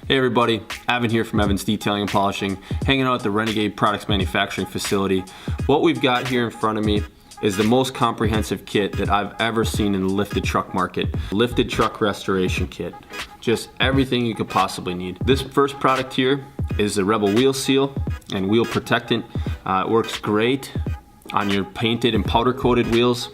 Hey everybody, Evan here from Evan's Detailing and Polishing, hanging out at the Renegade Products Manufacturing Facility. What we've got here in front of me is the most comprehensive kit that I've ever seen in the lifted truck market. Lifted truck restoration kit. Just everything you could possibly need. This first product here is the Rebel Wheel Seal and Wheel Protectant. It works great on your painted and powder coated wheels.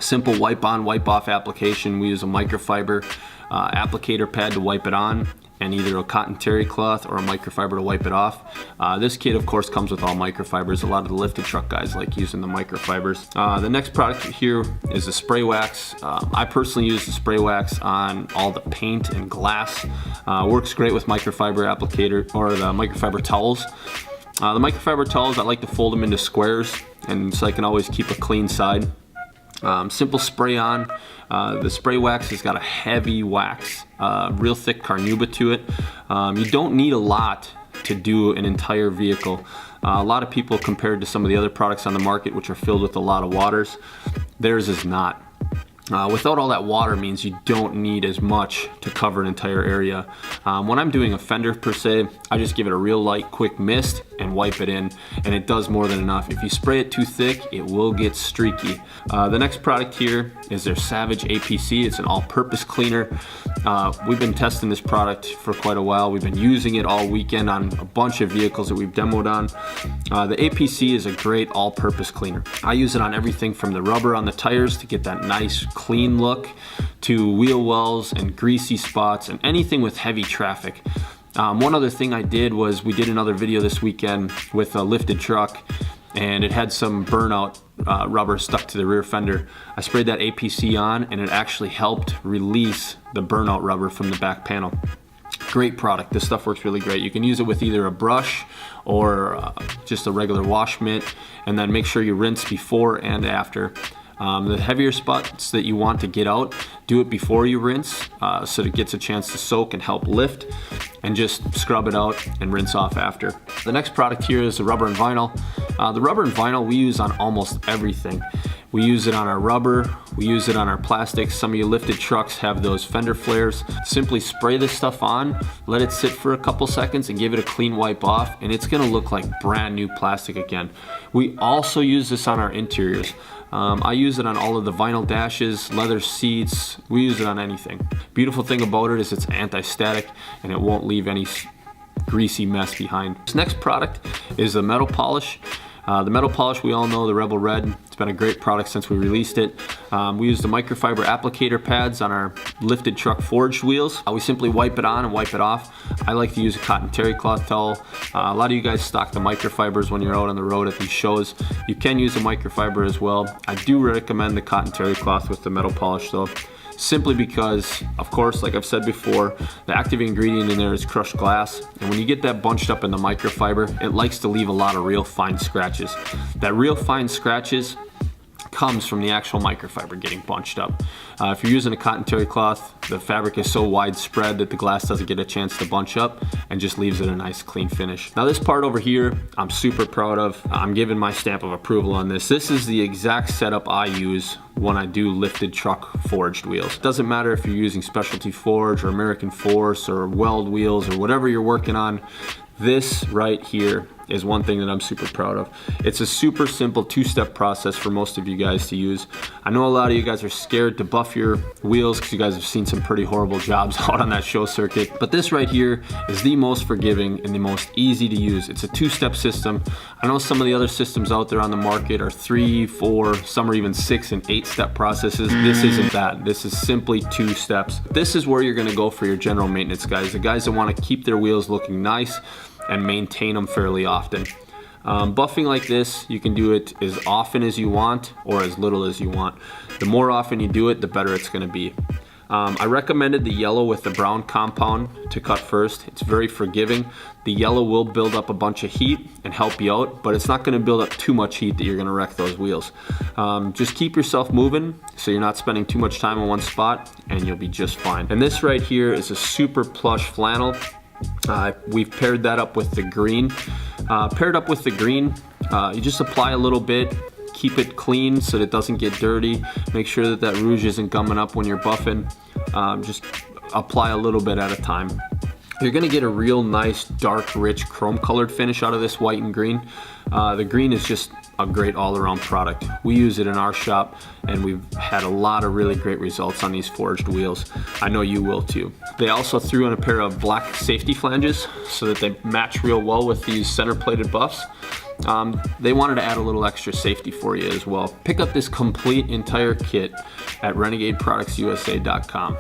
Simple wipe on, wipe off application. We use a microfiber applicator pad to wipe it on, and either a cotton terry cloth or a microfiber to wipe it off. This kit of course comes with all microfibers. A lot of the lifted truck guys like using the microfibers. The next product here is the spray wax. I personally use the spray wax on all the paint and glass. Works great with microfiber applicator or the microfiber towels. The microfiber towels, I like to fold them into squares, and so I can always keep a clean side. Simple spray on. The spray wax has got a heavy wax, real thick carnauba to it. You don't need a lot to do an entire vehicle. A lot of people, compared to some of the other products on the market which are filled with a lot of waters, theirs is not. Without all that water means you don't need as much to cover an entire area. When I'm doing a fender per se, I just give it a real light quick mist and wipe it in, and it does more than enough. If you spray it too thick, it will get streaky. The next product here is their Savage APC. It's an all-purpose cleaner. We've been testing this product for quite a while. We've been using it all weekend on a bunch of vehicles that we've demoed on. The APC is a great all-purpose cleaner. I use it on everything from the rubber on the tires to get that nice clean look, to wheel wells and greasy spots and anything with heavy traffic. One other thing I did was we did another video this weekend with a lifted truck, and it had some burnout rubber stuck to the rear fender. I sprayed that APC on, and it actually helped release the burnout rubber from the back panel. Great product. This stuff works really great. You can use it with either a brush or just a regular wash mitt, and then make sure you rinse before and after. The heavier spots that you want to get out, do it before you rinse so that it gets a chance to soak and help lift, and just scrub it out and rinse off after. The next product here is the rubber and vinyl. The rubber and vinyl we use on almost everything. We use it on our rubber, we use it on our plastics. Some of you lifted trucks have those fender flares. Simply spray this stuff on, let it sit for a couple seconds, and give it a clean wipe off, and it's gonna look like brand new plastic again. We also use this on our interiors. I use it on all of the vinyl dashes, leather seats. We use it on anything. Beautiful thing about it is it's anti-static, and it won't leave any greasy mess behind. This next product is the metal polish. The metal polish, we all know the Rebel Red. It's been a great product since we released it. We use the microfiber applicator pads on our lifted truck forged wheels. We simply wipe it on and wipe it off. I like to use a cotton terry cloth towel. A lot of you guys stock the microfibers when you're out on the road at these shows. You can use a microfiber as well. I do recommend the cotton terry cloth with the metal polish though, simply because, of course, like I've said before, the active ingredient in there is crushed glass, and when you get that bunched up in the microfiber, it likes to leave a lot of real fine scratches. That real fine scratches comes from the actual microfiber getting bunched up. If you're using a cotton terry cloth, the fabric is so widespread that the glass doesn't get a chance to bunch up and just leaves it a nice clean finish. Now this part over here, I'm super proud of. I'm giving my stamp of approval on this. This is the exact setup I use when I do lifted truck forged wheels. It doesn't matter if you're using Specialty Forge or American Force or weld wheels or whatever you're working on. This right here is one thing that I'm super proud of. It's a super simple two-step process for most of you guys to use. I know a lot of you guys are scared to buff your wheels because you guys have seen some pretty horrible jobs out on that show circuit, but this right here is the most forgiving and the most easy to use. It's a two-step system. I know some of the other systems out there on the market are 3, 4, some are even 6 and 8-step processes. This isn't that. This is simply 2 steps. This is where you're gonna go for your general maintenance guys, the guys that wanna keep their wheels looking nice and maintain them fairly often. Buffing like this, you can do it as often as you want or as little as you want. The more often you do it, the better it's gonna be. I recommended the yellow with the brown compound to cut first. It's very forgiving. The yellow will build up a bunch of heat and help you out, but it's not gonna build up too much heat that you're gonna wreck those wheels. Just keep yourself moving so you're not spending too much time in one spot, and you'll be just fine. And this right here is a super plush flannel. We've paired that up with the green. Paired up with the green, you just apply a little bit, keep it clean so that it doesn't get dirty. Make sure that that rouge isn't gumming up when you're buffing. Just apply a little bit at a time. You're gonna get a real nice, dark, rich, chrome colored finish out of this white and green. The green is just a great all-around product. We use it in our shop and we've had a lot of really great results on these forged wheels. I know you will too. They also threw in a pair of black safety flanges so that they match real well with these center plated buffs. They wanted to add a little extra safety for you as well. Pick up this complete entire kit at renegadeproductsusa.com.